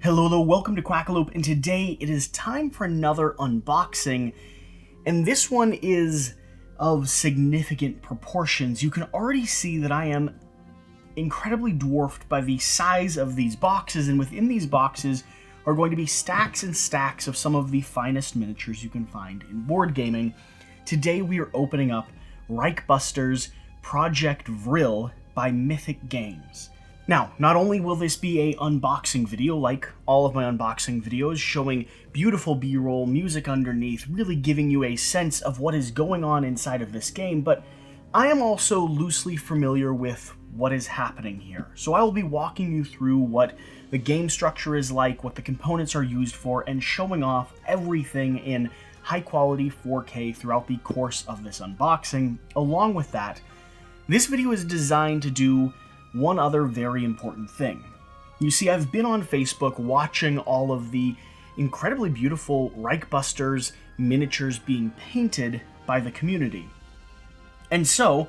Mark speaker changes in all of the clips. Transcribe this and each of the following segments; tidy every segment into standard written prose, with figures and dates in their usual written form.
Speaker 1: Hello, welcome to Quackalope, and today it is time for another unboxing, and this one is of significant proportions. You can already see that I am incredibly dwarfed by the size of these boxes, and within these boxes are going to be stacks and stacks of some of the finest miniatures you can find in board gaming. Today we are opening up Reichbusters Projekt Vril by Mythic Games. Now, not only will this be an unboxing video, like all of my unboxing videos, showing beautiful B-roll, music underneath, really giving you a sense of what is going on inside of this game, but I am also loosely familiar with what is happening here. So I will be walking you through what the game structure is like, what the components are used for, and showing off everything in high-quality 4K throughout the course of this unboxing. Along with that, this video is designed to do one other very important thing. You see, I've been on Facebook watching all of the incredibly beautiful Reichbusters miniatures being painted by the community. And so,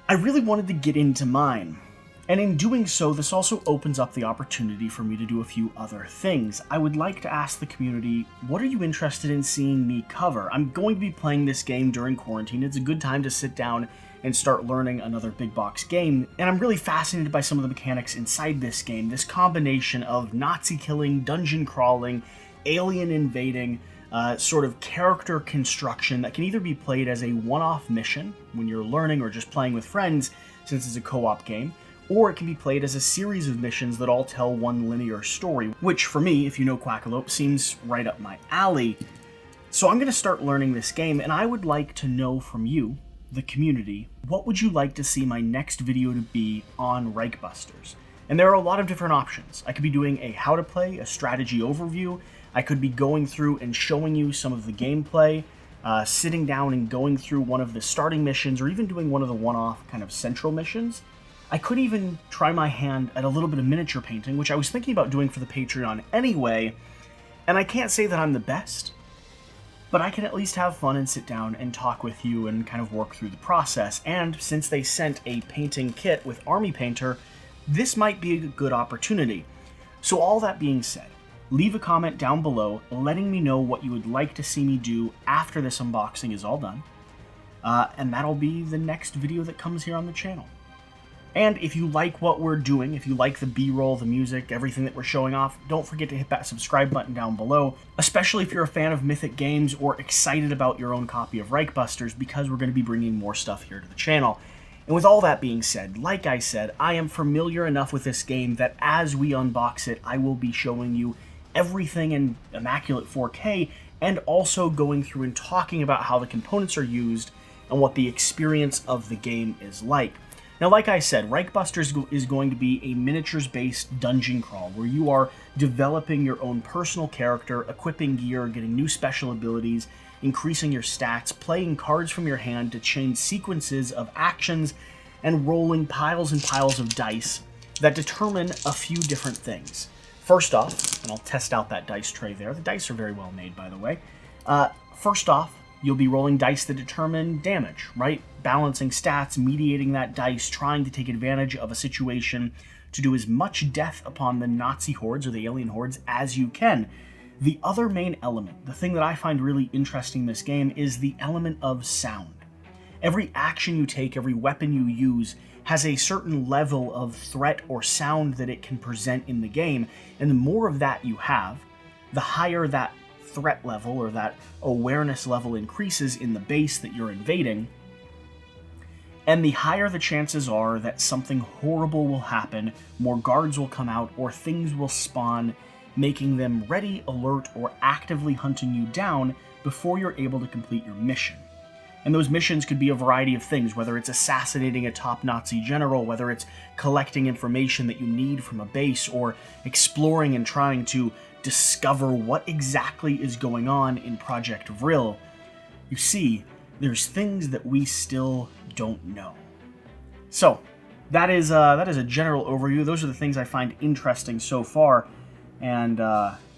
Speaker 1: I really wanted to get into mine. And in doing so, this also opens up the opportunity for me to do a few other things. I would like to ask the community, what are you interested in seeing me cover? I'm going to be playing this game during quarantine. It's a good time to sit down and start learning another big box game, and I'm really fascinated by some of the mechanics inside this game. This combination of Nazi killing, dungeon crawling, alien invading, sort of character construction that can either be played as a one-off mission when you're learning or just playing with friends, since it's a co-op game, or it can be played as a series of missions that all tell one linear story, which for me, if you know Quackalope, seems right up my alley. So I'm going to start learning this game, and I would like to know from you, the community, what would you like to see my next video to be on Reichbusters? And there are a lot of different options. I could be doing a how to play, a strategy overview. I could be going through and showing you some of the gameplay, sitting down and going through one of the starting missions, or even doing one of the one-off kind of central missions. I could even try my hand at a little bit of miniature painting, which I was thinking about doing for the Patreon anyway, and I can't say that I'm the best, but I can at least have fun and sit down and talk with you and kind of work through the process. And since they sent a painting kit with Army Painter, this might be a good opportunity. So all that being said, leave a comment down below letting me know what you would like to see me do after this unboxing is all done. And that'll be the next video that comes here on the channel. And if you like what we're doing, if you like the B-roll, the music, everything that we're showing off, don't forget to hit that subscribe button down below, especially if you're a fan of Mythic Games or excited about your own copy of Reichbusters, because we're going to be bringing more stuff here to the channel. And with all that being said, like I said, I am familiar enough with this game that as we unbox it, I will be showing you everything in immaculate 4K, and also going through and talking about how the components are used and what the experience of the game is like. Now, like I said, Reichbusters is going to be a miniatures-based dungeon crawl where you are developing your own personal character, equipping gear, getting new special abilities, increasing your stats, playing cards from your hand to change sequences of actions, and rolling piles and piles of dice that determine a few different things. First off, and I'll test out that dice tray there. The dice are very well made, by the way. First off, you'll be rolling dice that determine damage, right? Balancing stats, mediating that dice, trying to take advantage of a situation to do as much death upon the Nazi hordes or the alien hordes as you can. The other main element, the thing that I find really interesting in this game, is the element of sound. Every action you take, every weapon you use, has a certain level of threat or sound that it can present in the game, and the more of that you have, the higher that threat level or that awareness level increases in the base that you're invading, and the higher the chances are that something horrible will happen, more guards will come out, or things will spawn, making them ready, alert, or actively hunting you down before you're able to complete your mission. And those missions could be a variety of things, whether it's assassinating a top Nazi general, whether it's collecting information that you need from a base, or exploring and trying to discover what exactly is going on in Projekt Vril. You see, there's things that we still don't know. So, that is a general overview. Those are the things I find interesting so far, and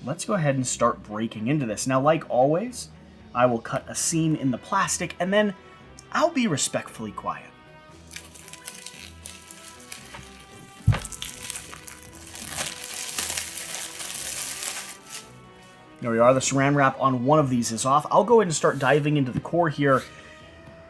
Speaker 1: let's go ahead and start breaking into this. Now, like always, I will cut a seam in the plastic, and then I'll be respectfully quiet. There we are. The saran wrap on one of these is off. I'll go ahead and start diving into the core here.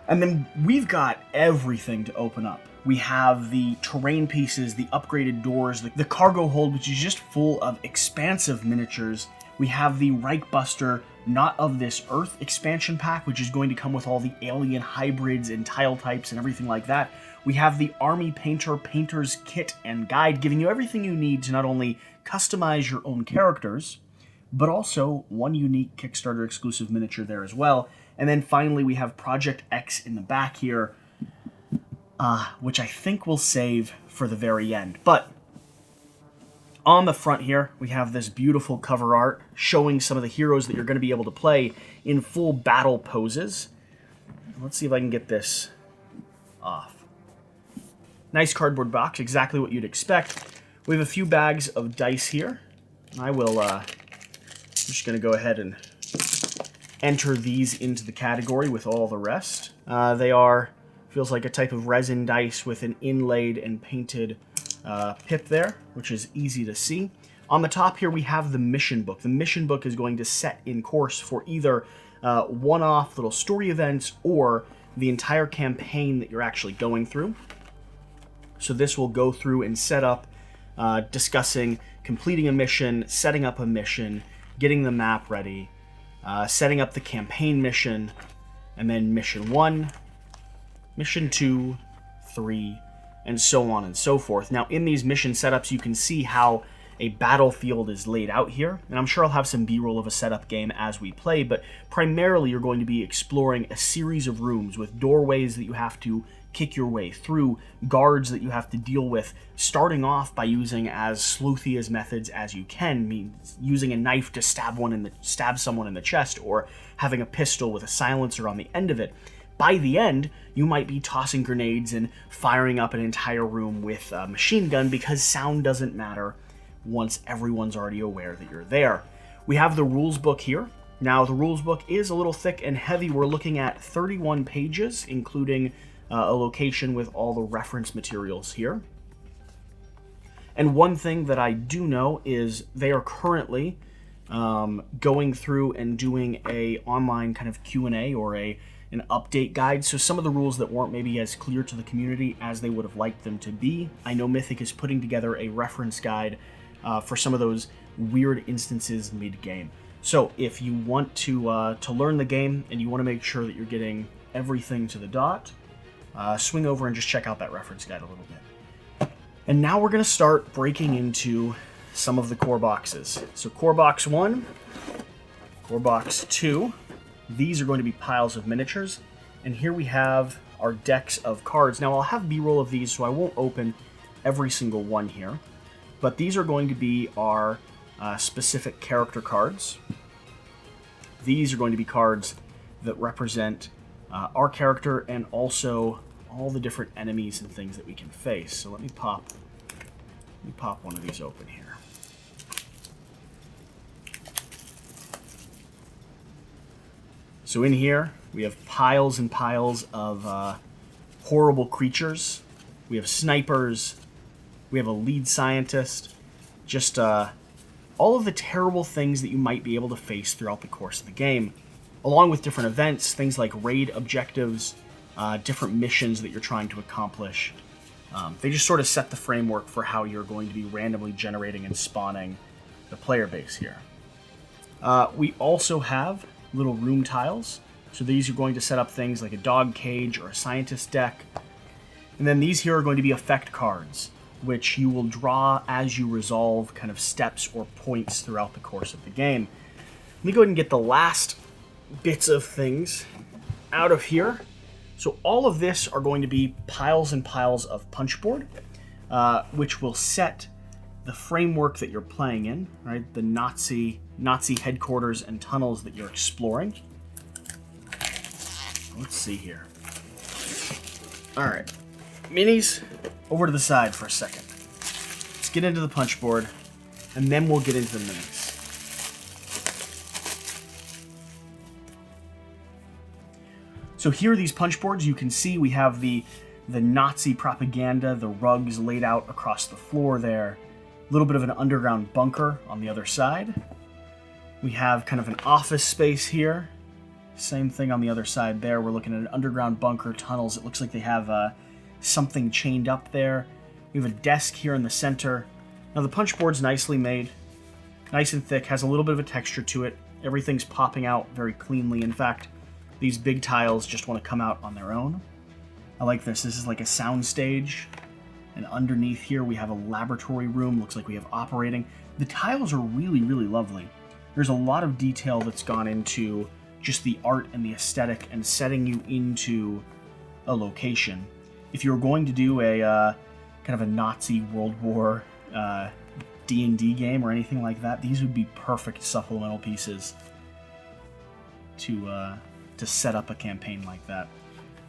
Speaker 1: And then we've got everything to open up. We have the terrain pieces, the upgraded doors, the cargo hold, which is just full of expansive miniatures. We have the Reichbuster Not of This Earth expansion pack, which is going to come with all the alien hybrids and tile types and everything like that. We have the Army Painter Painter's Kit and Guide, giving you everything you need to not only customize your own characters, but also one unique Kickstarter exclusive miniature there as well. And then finally we have Project X in the back here, which I think we'll save for the very end. But on the front here, we have this beautiful cover art showing some of the heroes that you're going to be able to play in full battle poses. Let's see if I can get this off. Nice cardboard box, exactly what you'd expect. We have a few bags of dice here. I will, I'm just going to go ahead and enter these into the category with all the rest. They are, feels like a type of resin dice with an inlaid and painted pip there, which is easy to see. On the top here we have the mission book. The mission book is going to set in course for either one-off little story events or the entire campaign that you're actually going through. So this will go through and set up, discussing completing a mission, setting up a mission, getting the map ready, setting up the campaign mission, and then mission 1, mission 2, 3, and so on and so forth. Now, in these mission setups, you can see how a battlefield is laid out here, and I'm sure I'll have some B-roll of a setup game as we play, but primarily you're going to be exploring a series of rooms with doorways that you have to kick your way through, guards that you have to deal with, starting off by using as sleuthy as methods as you can, means using a knife to stab someone in the chest, or having a pistol with a silencer on the end of it. By the end, you might be tossing grenades and firing up an entire room with a machine gun, because sound doesn't matter once everyone's already aware that you're there. We have the rules book here. Now, the rules book is a little thick and heavy. We're looking at 31 pages, including a location with all the reference materials here. And one thing that I do know is they are currently going through and doing a online kind of Q&A or an update guide. So some of the rules that weren't maybe as clear to the community as they would have liked them to be. I know Mythic is putting together a reference guide for some of those weird instances mid-game. So if you want to learn the game and you want to make sure that you're getting everything to the dot, swing over and just check out that reference guide a little bit. And now we're going to start breaking into some of the core boxes. So core box 1, core box 2, these are going to be piles of miniatures. And here we have our decks of cards. Now I'll have B-roll of these, so I won't open every single one here. But these are going to be our specific character cards. These are going to be cards that represent our character and also all the different enemies and things that we can face. So let me pop one of these open here. So in here we have piles and piles of horrible creatures. We have snipers. We have a lead scientist. Just all of the terrible things that you might be able to face throughout the course of the game, along with different events, things like raid objectives, different missions that you're trying to accomplish. They just sort of set the framework for how you're going to be randomly generating and spawning the player base here. We also have little room tiles. So these are going to set up things like a dog cage or a scientist deck. And then these here are going to be effect cards, which you will draw as you resolve kind of steps or points throughout the course of the game. Let me go ahead and get the last bits of things out of here. So all of this are going to be piles and piles of punchboard, which will set the framework that you're playing in, right? The Nazi headquarters and tunnels that you're exploring. Let's see here. All right, minis, over to the side for a second. Let's get into the punchboard, and then we'll get into the minis. So here are these punch boards. You can see we have the Nazi propaganda, the rugs laid out across the floor there. A little bit of an underground bunker on the other side. We have kind of an office space here. Same thing on the other side there. We're looking at an underground bunker, tunnels. It looks like they have something chained up there. We have a desk here in the center. Now the punch board's nicely made. Nice and thick, has a little bit of a texture to it. Everything's popping out very cleanly. In fact, these big tiles just want to come out on their own. I like this. This is like a sound stage. And underneath here we have a laboratory room. Looks like we have operating. The tiles are really, really lovely. There's a lot of detail that's gone into just the art and the aesthetic and setting you into a location. If you were going to do a kind of a Nazi World War D&D game or anything like that, these would be perfect supplemental pieces to set up a campaign like that.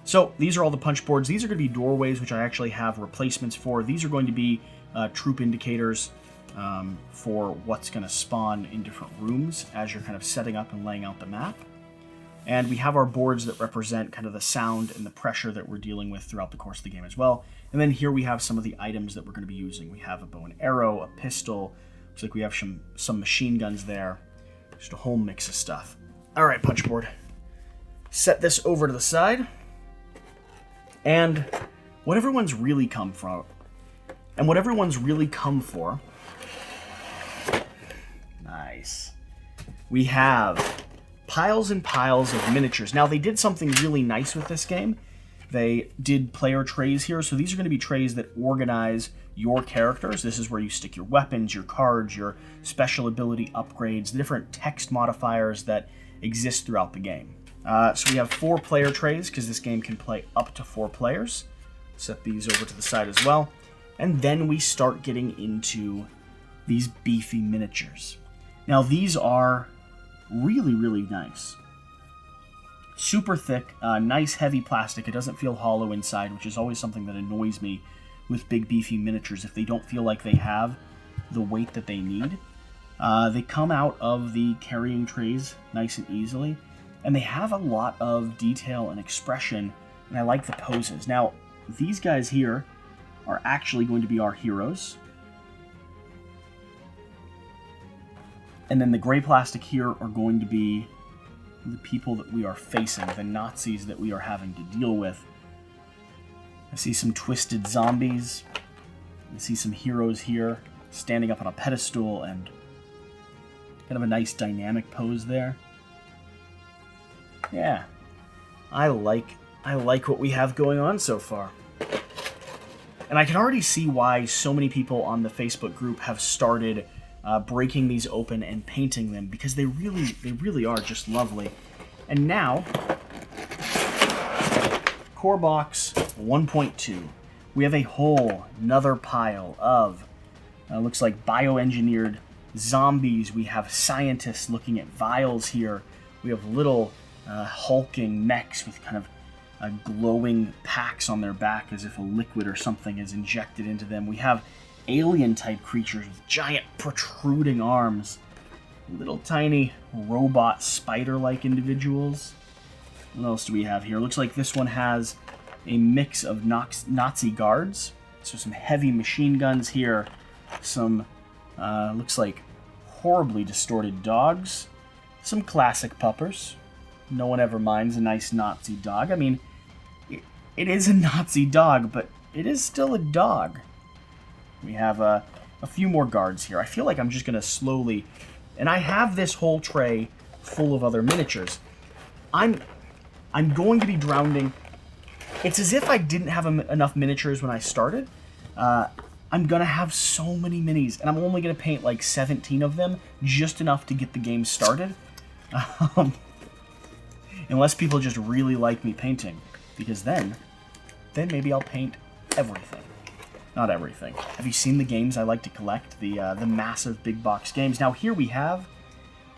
Speaker 1: So these are all the punch boards. These are going to be doorways, which I actually have replacements for. These are going to be troop indicators for what's going to spawn in different rooms as you're kind of setting up and laying out the map. And we have our boards that represent kind of the sound and the pressure that we're dealing with throughout the course of the game as well. And then here we have some of the items that we're going to be using. We have a bow and arrow, a pistol. Looks like we have some machine guns there. Just a whole mix of stuff. All right, punch board. Set this over to the side. And what everyone's really come for, nice. We have piles and piles of miniatures. Now, they did something really nice with this game. They did player trays here, so these are going to be trays that organize your characters. This is where you stick your weapons, your cards, your special ability upgrades, the different text modifiers that exist throughout the game. So we have 4 player trays, because this game can play up to 4 players. Set these over to the side as well. And then we start getting into these beefy miniatures. Now, these are really, really nice. Super thick, nice heavy plastic. It doesn't feel hollow inside, which is always something that annoys me with big beefy miniatures, if they don't feel like they have the weight that they need. They come out of the carrying trays nice and easily, and they have a lot of detail and expression, and I like the poses. Now, these guys here are actually going to be our heroes. And then the gray plastic here are going to be the people that we are facing, the Nazis that we are having to deal with. I see some twisted zombies. I see some heroes here standing up on a pedestal and kind of a nice dynamic pose there. Yeah, I like what we have going on so far. And I can already see why so many people on the Facebook group have started breaking these open and painting them, because they really are just lovely. And now, core box 1.2. We have a whole another pile of looks like bioengineered zombies. We have scientists looking at vials here. We have little hulking mechs with kind of glowing packs on their back as if a liquid or something is injected into them. We have alien-type creatures with giant protruding arms. Little tiny robot spider-like individuals. What else do we have here? Looks like this one has a mix of Nazi guards. So some heavy machine guns here. Some, looks like horribly distorted dogs. Some classic puppers. No one ever minds a nice Nazi dog. I mean, it is a Nazi dog, but it is still a dog. We have a few more guards here. I feel like I'm just going to slowly... And I have this whole tray full of other miniatures. I'm going to be drowning. It's as if I didn't have enough miniatures when I started. I'm going to have so many minis, and I'm only going to paint like 17 of them, just enough to get the game started. Unless people just really like me painting, because then maybe I'll paint everything. Not everything. Have you seen the games I like to collect? The massive big box games. Now here we have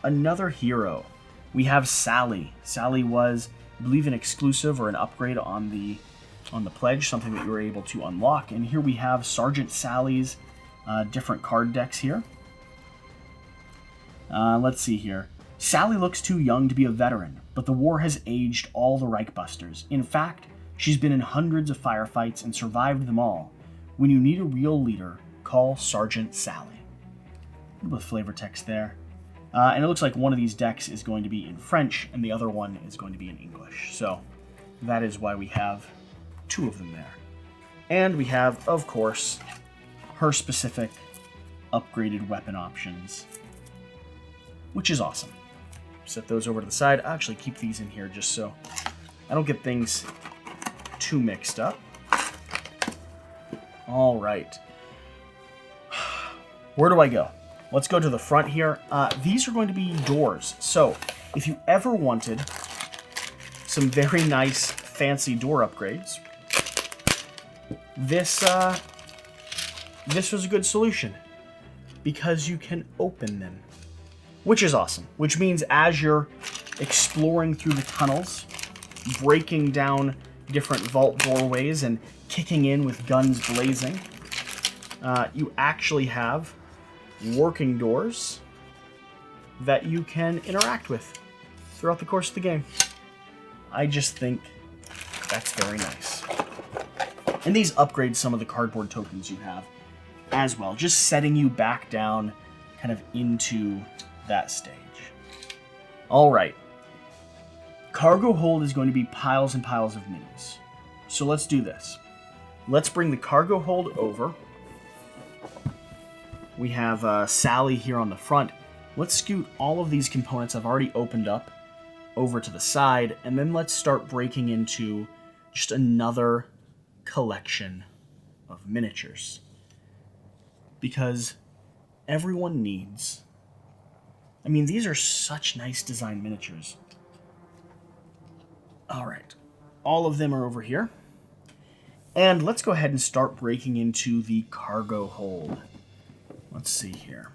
Speaker 1: another hero. We have Sally. Sally was, I believe, an exclusive or an upgrade on the pledge, something that you were able to unlock. And here we have Sergeant Sally's different card decks here. Let's see here. Sally looks too young to be a veteran, but the war has aged all the Reichbusters. In fact, she's been in hundreds of firefights and survived them all. When you need a real leader, call Sergeant Sally. A little bit of flavor text there. And it looks like one of these decks is going to be in French, and the other one is going to be in English. So that is why we have 2 of them there. And we have, of course, her specific upgraded weapon options, which is awesome. Set those over to the side. I'll actually keep these in here just so I don't get things too mixed up. All right. Where do I go? Let's go to the front here. These are going to be doors. So if you ever wanted some very nice, fancy door upgrades, this was a good solution because you can open them, which is awesome. Which means as you're exploring through the tunnels, breaking down different vault doorways and kicking in with guns blazing, you actually have working doors that you can interact with throughout the course of the game. I just think that's very nice. And these upgrade some of the cardboard tokens you have as well, just setting you back down kind of into that stage. All right. Cargo hold is going to be piles and piles of minis. So let's do this. Let's bring the cargo hold over. We have Sally here on the front. Let's scoot all of these components I've already opened up over to the side, and then let's start breaking into just another collection of miniatures. Because everyone needs... I mean, these are such nice design miniatures. All right. All of them are over here. And let's go ahead and start breaking into the cargo hold. Let's see here.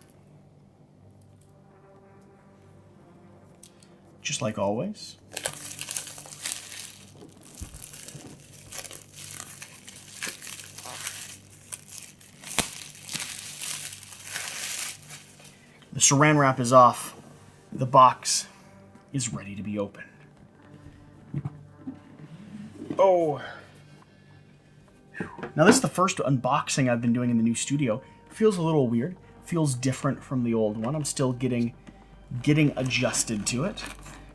Speaker 1: Just like always. The saran wrap is off. The box is ready to be opened. Oh. Now this is the first unboxing I've been doing in the new studio. Feels a little weird. Feels different from the old one. I'm still getting adjusted to it.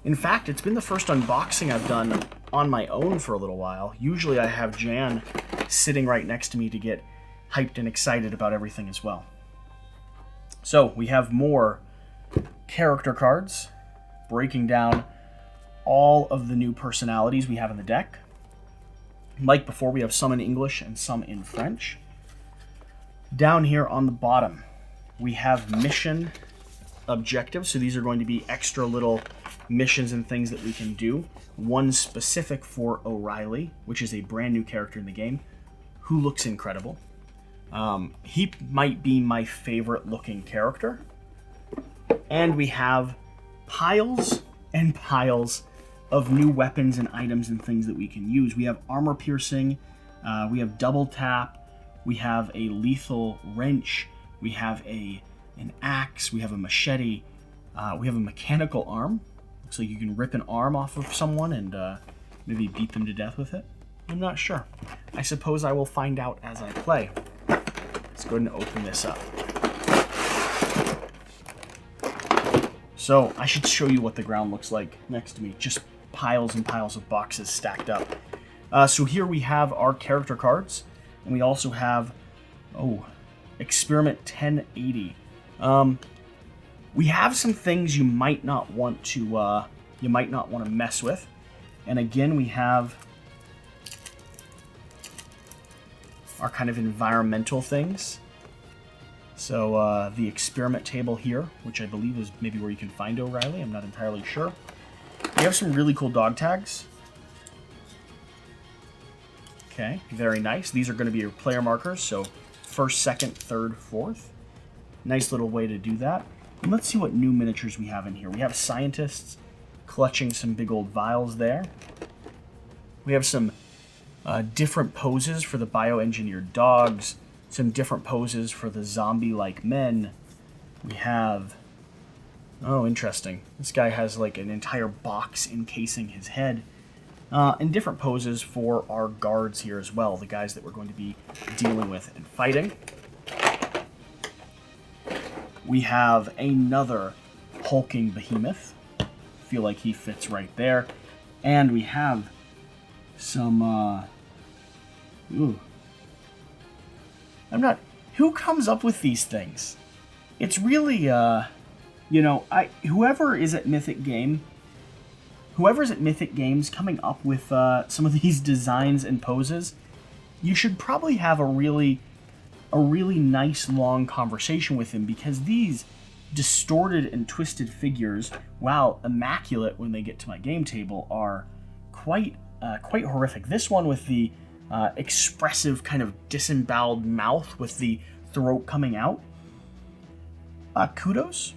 Speaker 1: In fact, it's been the first unboxing I've done on my own for a little while. Usually I have Jan sitting right next to me to get hyped and excited about everything as well. So we have more character cards breaking down all of the new personalities we have in the deck. Like before, we have some in English and some in French. Down here on the bottom, we have mission objectives. So these are going to be extra little missions and things that we can do. One specific for O'Reilly, which is a brand new character in the game, who looks incredible. He might be my favorite looking character. And we have piles and piles of new weapons and items and things that we can use. We have armor piercing, we have double tap, we have a lethal wrench, we have an axe, we have a machete, we have a mechanical arm. Looks like you can rip an arm off of someone and maybe beat them to death with it. I'm not sure. I suppose I will find out as I play. Let's go ahead and open this up. So I should show you what the ground looks like next to me. Just piles and piles of boxes stacked up. So here we have our character cards, and we also have, Experiment 1080. We have some things you might not want to mess with, and again we have our kind of environmental things. So the experiment table here, which I believe is maybe where you can find O'Reilly. I'm not entirely sure. We have some really cool dog tags. Okay, very nice. These are going to be your player markers, so first, second, third, fourth. Nice little way to do that. And let's see what new miniatures we have in here. We have scientists clutching some big old vials there. We have some different poses for the bioengineered dogs, some different poses for the zombie-like men. We have... Oh, interesting. This guy has like an entire box encasing his head. And different poses for our guards here as well, the guys that we're going to be dealing with and fighting. We have another hulking behemoth. Feel like he fits right there. And we have some, who comes up with these things? It's really, whoever is at Mythic Games coming up with some of these designs and poses, you should probably have a really nice long conversation with him, because these distorted and twisted figures, while immaculate when they get to my game table, are quite horrific. This one with the expressive kind of disemboweled mouth with the throat coming out. Kudos,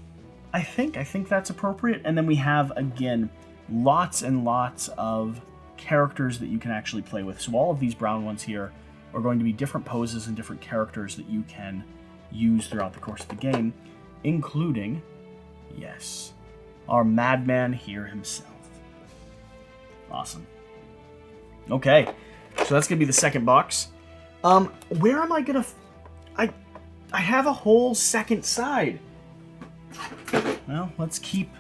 Speaker 1: I think that's appropriate. And then we have, again, lots and lots of characters that you can actually play with. So all of these brown ones here are going to be different poses and different characters that you can use throughout the course of the game, including, yes, our madman here himself. Awesome. Okay, so that's going to be the second box. Where am I going to... I have a whole second side. Well, let's keep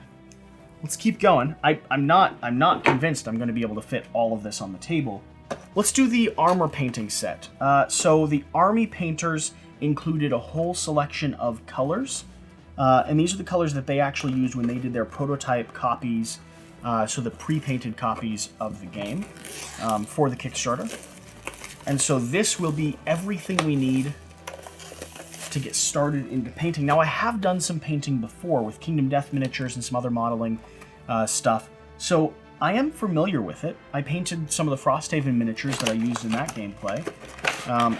Speaker 1: going. I'm not convinced I'm going to be able to fit all of this on the table. Let's do the armor painting set. So the army painters included a whole selection of colors, and these are the colors that they actually used when they did their prototype copies, so the pre-painted copies of the game for the Kickstarter. And so this will be everything we need to get started into painting. Now, I have done some painting before with Kingdom Death Miniatures and some other modeling stuff, so I am familiar with it. I painted some of the Frosthaven miniatures that I used in that gameplay.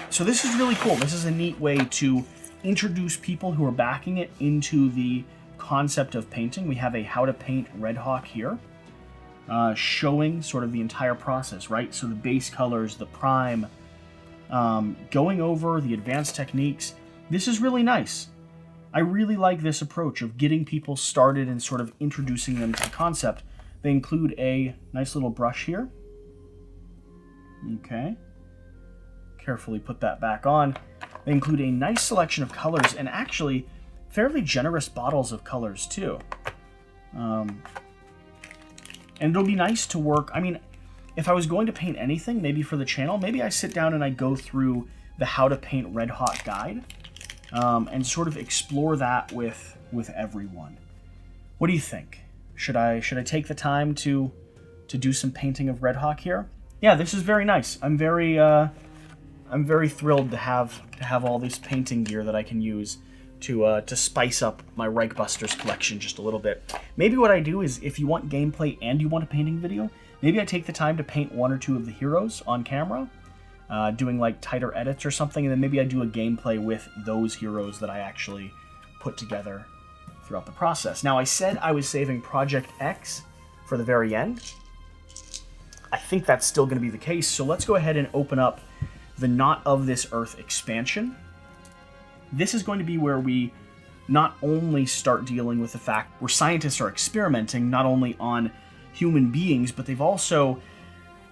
Speaker 1: So this is really cool. This is a neat way to introduce people who are backing it into the concept of painting. We have a How to Paint Red Hawk here, showing sort of the entire process, right? So the base colors, the prime, going over the advanced techniques. This is really nice. I really like this approach of getting people started and sort of introducing them to the concept. They include a nice little brush here. Okay. Carefully put that back on. They include a nice selection of colors, and actually fairly generous bottles of colors too. And it'll be nice to work. I mean, if I was going to paint anything, maybe for the channel, maybe I sit down and I go through the How to Paint Red Hawk guide, and sort of explore that with everyone. What do you think? Should I take the time to do some painting of Red Hawk here? Yeah, this is very nice. I'm very thrilled to have all this painting gear that I can use to spice up my Reichbusters collection just a little bit. Maybe what I do is, if you want gameplay and you want a painting video, maybe I take the time to paint one or two of the heroes on camera, doing like tighter edits or something, and then maybe I do a gameplay with those heroes that I actually put together throughout the process. Now, I said I was saving Project X for the very end. I think that's still going to be the case, so let's go ahead and open up the Not of This Earth expansion. This is going to be where we not only start dealing with the fact where scientists are experimenting not only on human beings, but they've also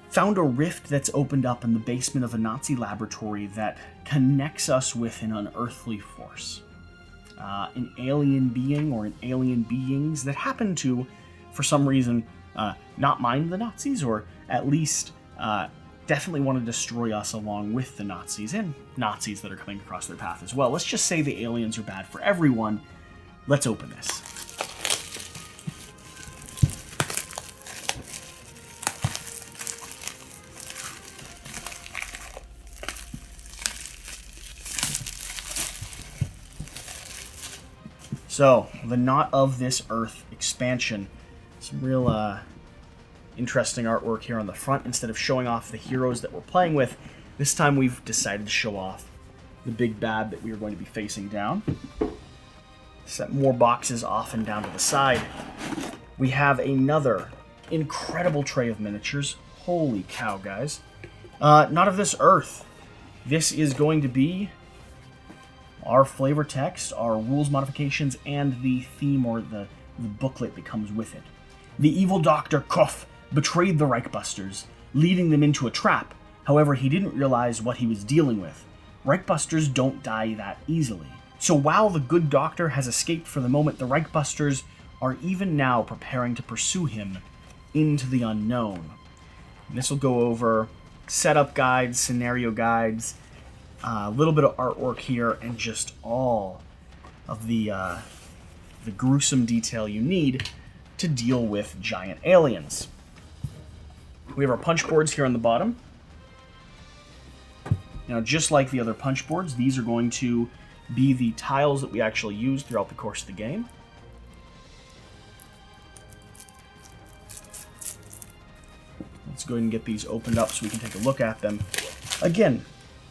Speaker 1: found a rift that's opened up in the basement of a Nazi laboratory that connects us with an unearthly force. An alien being or an alien beings that happen to, for some reason, not mind the Nazis, or at least definitely want to destroy us along with the Nazis, and Nazis that are coming across their path as well. Let's just say the aliens are bad for everyone. Let's open this. So, the Not of This Earth expansion. Some real interesting artwork here on the front. Instead of showing off the heroes that we're playing with, this time we've decided to show off the big bad that we are going to be facing down. Set more boxes off and down to the side. We have another incredible tray of miniatures. Holy cow, guys. Not of This Earth. This is going to be our flavor text, our rules modifications, and the theme or the booklet that comes with it. The evil Dr. Koff betrayed the Reichbusters, leading them into a trap. However, he didn't realize what he was dealing with. Reichbusters don't die that easily. So while the good doctor has escaped for the moment, the Reichbusters are even now preparing to pursue him into the unknown. And this will go over setup guides, scenario guides, a little bit of artwork here, and just all of the gruesome detail you need to deal with giant aliens. We have our punch boards here on the bottom. Now, just like the other punch boards, these are going to be the tiles that we actually use throughout the course of the game. Let's go ahead and get these opened up so we can take a look at them. Again,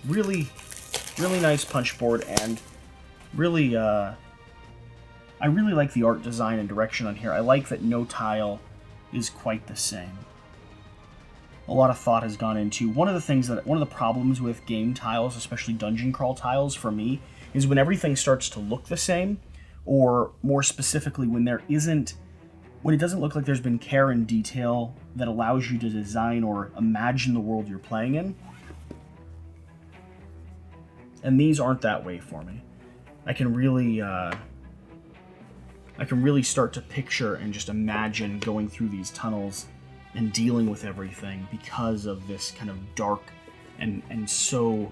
Speaker 1: really nice punch board, and really, I really like the art design and direction on here. I like that no tile is quite the same. A lot of thought has gone into one of the problems with game tiles, especially dungeon crawl tiles for me, is when everything starts to look the same, or more specifically when it doesn't look like there's been care and detail that allows you to design or imagine the world you're playing in. And these aren't that way for me. I can really start to picture and just imagine going through these tunnels and dealing with everything because of this kind of dark and so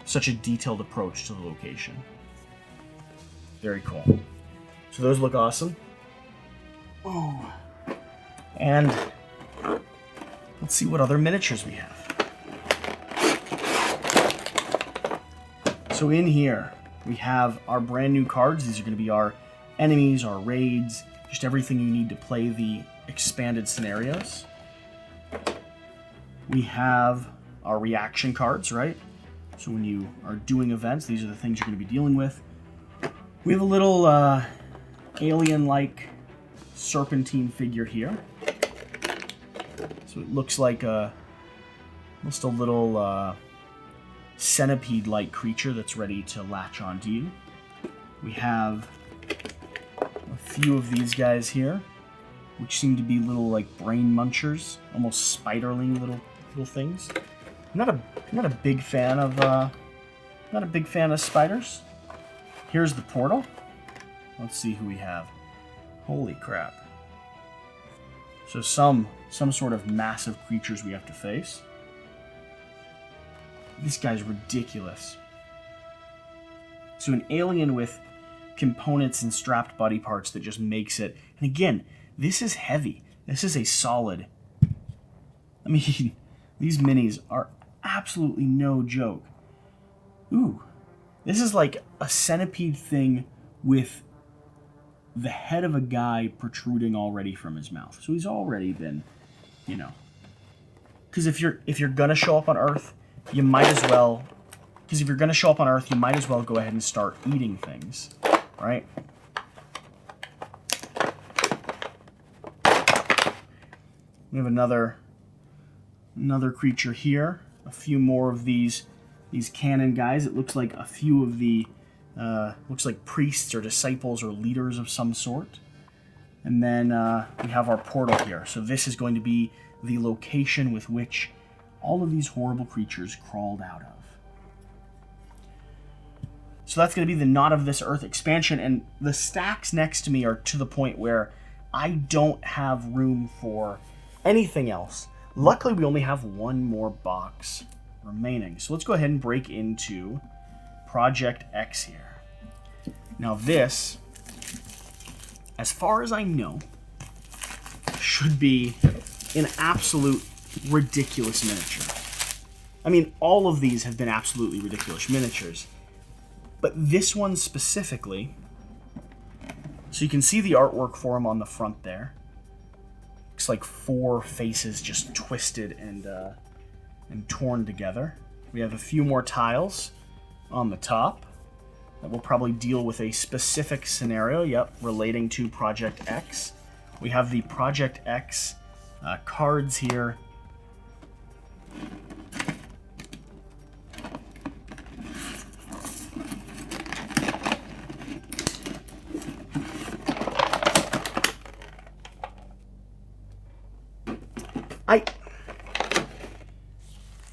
Speaker 1: such a detailed approach to the location. Very cool. So those look awesome. Oh, and let's see what other miniatures we have. So in here we have our brand new cards. These are going to be our enemies, our raids, just everything you need to play the expanded scenarios. We have our reaction cards, right? So when you are doing events, these are the things you're going to be dealing with. We have a little alien-like serpentine figure here. So it looks like almost a little centipede-like creature that's ready to latch onto you. We have a few of these guys here, which seem to be little like brain munchers, almost spiderling little things. I'm not a big fan of spiders. Here's the portal. Let's see who we have. Holy crap! So some sort of massive creatures we have to face. This guy's ridiculous. So an alien with components and strapped body parts that just makes it. And again, this is heavy. This is a solid. I mean, these minis are absolutely no joke. Ooh. This is like a centipede thing with the head of a guy protruding already from his mouth. So he's already been, because if you're gonna show up on Earth, you might as well. Because if you're gonna show up on Earth, you might as well go ahead and start eating things, right? We have another creature here. A few more of these cannon guys. It looks like a few of the looks like priests or disciples or leaders of some sort. And then we have our portal here. So this is going to be the location with which all of these horrible creatures crawled out of. So that's going to be the Not of This Earth expansion, and the stacks next to me are to the point where I don't have room for anything else. Luckily, we only have one more box remaining. So let's go ahead and break into Projekt X here. Now this, as far as I know, should be an absolute ridiculous miniature. I mean, all of these have been absolutely ridiculous miniatures. But this one specifically, so you can see the artwork for him on the front there. Looks like 4 faces just twisted and torn together. We have a few more tiles on the top that will probably deal with a specific scenario, relating to Projekt X. We have the Projekt X cards here.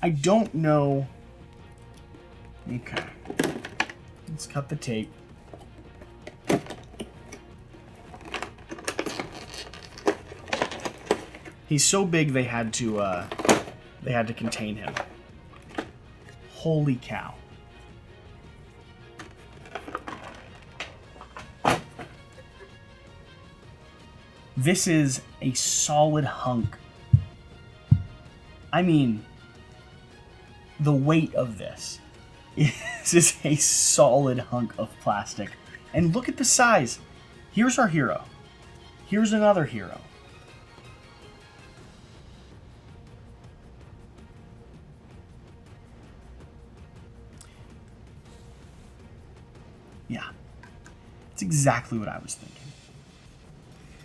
Speaker 1: I don't know. Okay. Let's cut the tape. He's so big they had to contain him. Holy cow. This is a solid hunk. I mean, the weight of this is a solid hunk of plastic. And look at the size. Here's our hero. Here's another hero. Yeah, it's exactly what I was thinking.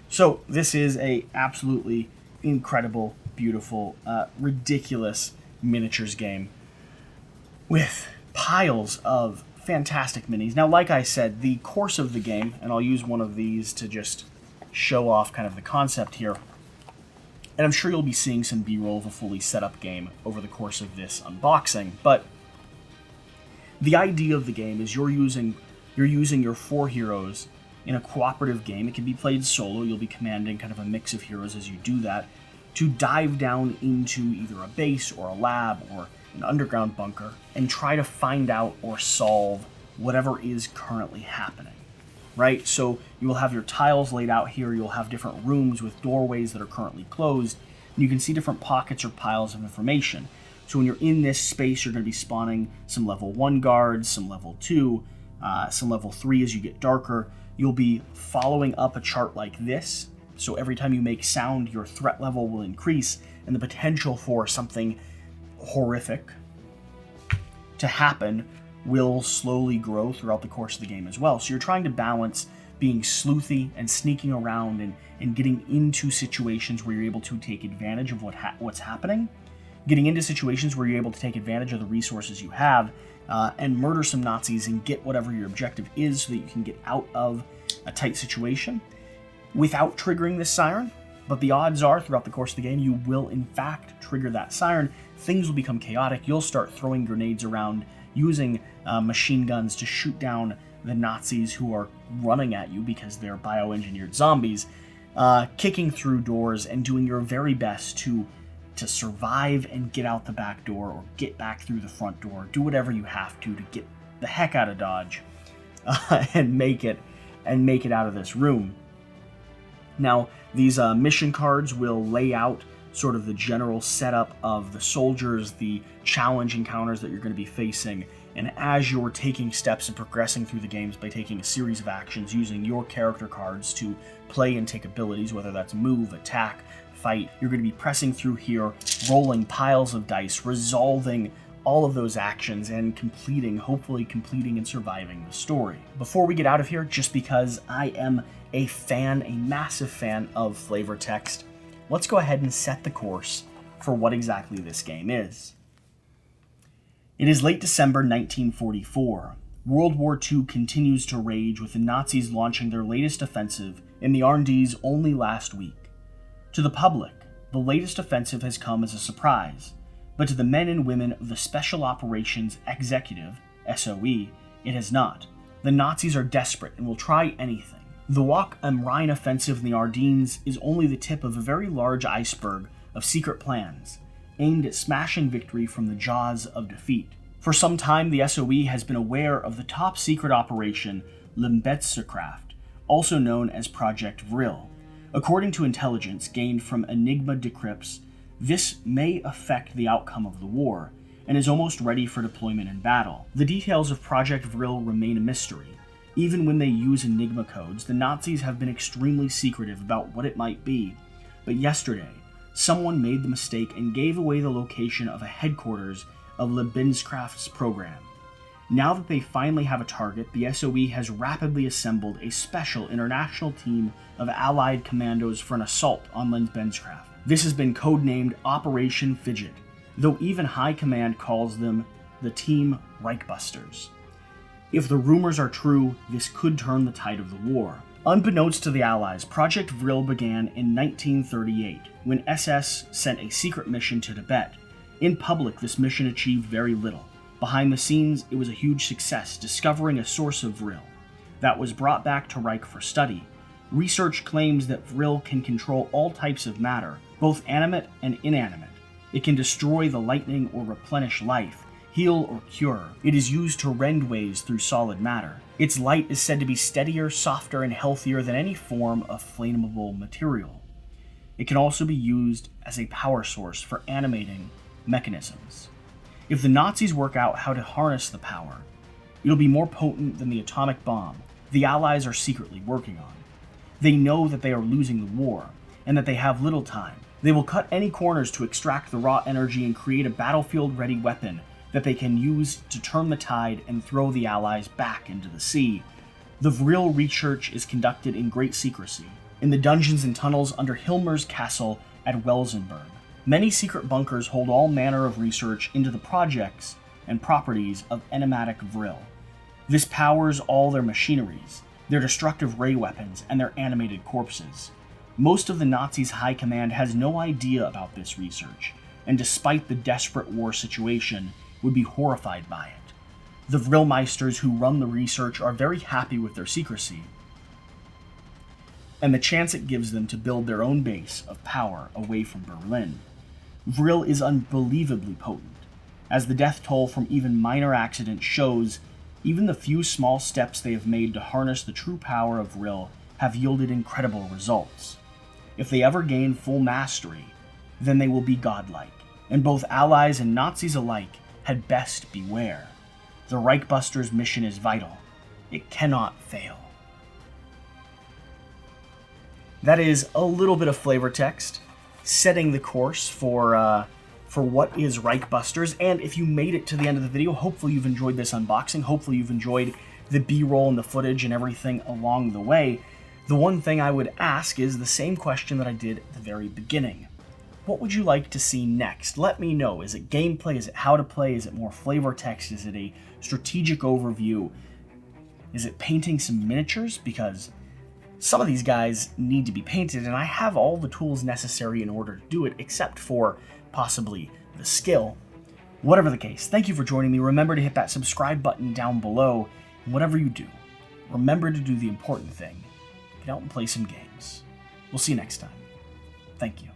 Speaker 1: So this is a absolutely incredible, beautiful, ridiculous miniatures game with piles of fantastic minis. Now, like I said, the course of the game, and I'll use one of these to just show off kind of the concept here, and I'm sure you'll be seeing some B-roll of a fully set up game over the course of this unboxing, but the idea of the game is you're using your 4 heroes in a cooperative game. It can be played solo. You'll be commanding kind of a mix of heroes as you do that to dive down into either a base or a lab or an underground bunker and try to find out or solve whatever is currently happening, right? So you will have your tiles laid out here. You'll have different rooms with doorways that are currently closed, and you can see different pockets or piles of information. So when you're in this space, you're going to be spawning some level 1 guards, some level 2, some level 3 as you get darker. You'll be following up a chart like this, so every time you make sound, your threat level will increase, and the potential for something horrific to happen will slowly grow throughout the course of the game as well. So you're trying to balance being sleuthy and sneaking around and getting into situations where you're able to take advantage of what's happening, getting into situations where you're able to take advantage of the resources you have, and murder some Nazis and get whatever your objective is so that you can get out of a tight situation without triggering this siren. But the odds are, throughout the course of the game, you will in fact trigger that siren. Things will become chaotic. You'll start throwing grenades around, using machine guns to shoot down the Nazis who are running at you because they're bioengineered zombies, kicking through doors and doing your very best to survive and get out the back door or get back through the front door. Do whatever you have to get the heck out of Dodge and make it out of this room. Now, these mission cards will lay out sort of the general setup of the soldiers, the challenge encounters that you're going to be facing, and as you're taking steps and progressing through the games by taking a series of actions using your character cards to play and take abilities, whether that's move, attack, fight, you're going to be pressing through here, rolling piles of dice, resolving all of those actions, and hopefully completing and surviving the story. Before we get out of here, just because I am a massive fan of flavor text, let's go ahead and set the course for what exactly this game is. It is late December 1944. World War II continues to rage, with the Nazis launching their latest offensive in the Ardennes only last week. To the public, the latest offensive has come as a surprise, but to the men and women of the Special Operations Executive, SOE, it has not. The Nazis are desperate and will try anything. The Walk am Rhein offensive in the Ardennes is only the tip of a very large iceberg of secret plans, aimed at smashing victory from the jaws of defeat. For some time, the SOE has been aware of the top-secret operation Limbetzekraft, also known as Projekt Vril. According to intelligence gained from Enigma decrypts, this may affect the outcome of the war, and is almost ready for deployment in battle. The details of Projekt Vril remain a mystery. Even when they use Enigma codes, the Nazis have been extremely secretive about what it might be. But yesterday, someone made the mistake and gave away the location of a headquarters of Lebenskraft's program. Now that they finally have a target, the SOE has rapidly assembled a special international team of Allied commandos for an assault on Lebenskraft. This has been codenamed Operation Fidget, though even High Command calls them the Team Reichbusters. If the rumors are true, this could turn the tide of the war. Unbeknownst to the Allies, Projekt Vril began in 1938, when SS sent a secret mission to Tibet. In public, this mission achieved very little. Behind the scenes, it was a huge success, discovering a source of Vril that was brought back to Reich for study. Research claims that Vril can control all types of matter, both animate and inanimate. It can destroy the lightning or replenish life, heal or cure. It is used to rend ways through solid matter. Its light is said to be steadier, softer, and healthier than any form of flammable material. It can also be used as a power source for animating mechanisms. If the Nazis work out how to harness the power, it'll be more potent than the atomic bomb the Allies are secretly working on. They know that they are losing the war, and that they have little time. They will cut any corners to extract the raw energy and create a battlefield-ready weapon that they can use to turn the tide and throw the Allies back into the sea. The Vril research is conducted in great secrecy, in the dungeons and tunnels under Hilmer's castle at Welsenburg. Many secret bunkers hold all manner of research into the projects and properties of enigmatic Vril. This powers all their machineries, their destructive ray weapons, and their animated corpses. Most of the Nazis' high command has no idea about this research, and despite the desperate war situation, would be horrified by it. The Vrilmeisters who run the research are very happy with their secrecy, and the chance it gives them to build their own base of power away from Berlin. Vril is unbelievably potent. As the death toll from even minor accidents shows, even the few small steps they have made to harness the true power of Vril have yielded incredible results. If they ever gain full mastery, then they will be godlike, and both Allies and Nazis alike had best beware. The Reichbusters' mission is vital. It cannot fail. That is a little bit of flavor text, setting the course for what is Reichbusters, and if you made it to the end of the video, hopefully you've enjoyed this unboxing, hopefully you've enjoyed the B-roll and the footage and everything along the way. The one thing I would ask is the same question that I did at the very beginning. What would you like to see next? Let me know. Is it gameplay? Is it how to play? Is it more flavor text? Is it a strategic overview? Is it painting some miniatures? Because some of these guys need to be painted, and I have all the tools necessary in order to do it, except for possibly the skill. Whatever the case, thank you for joining me. Remember to hit that subscribe button down below, and whatever you do, remember to do the important thing. Get out and play some games. We'll see you next time. Thank you.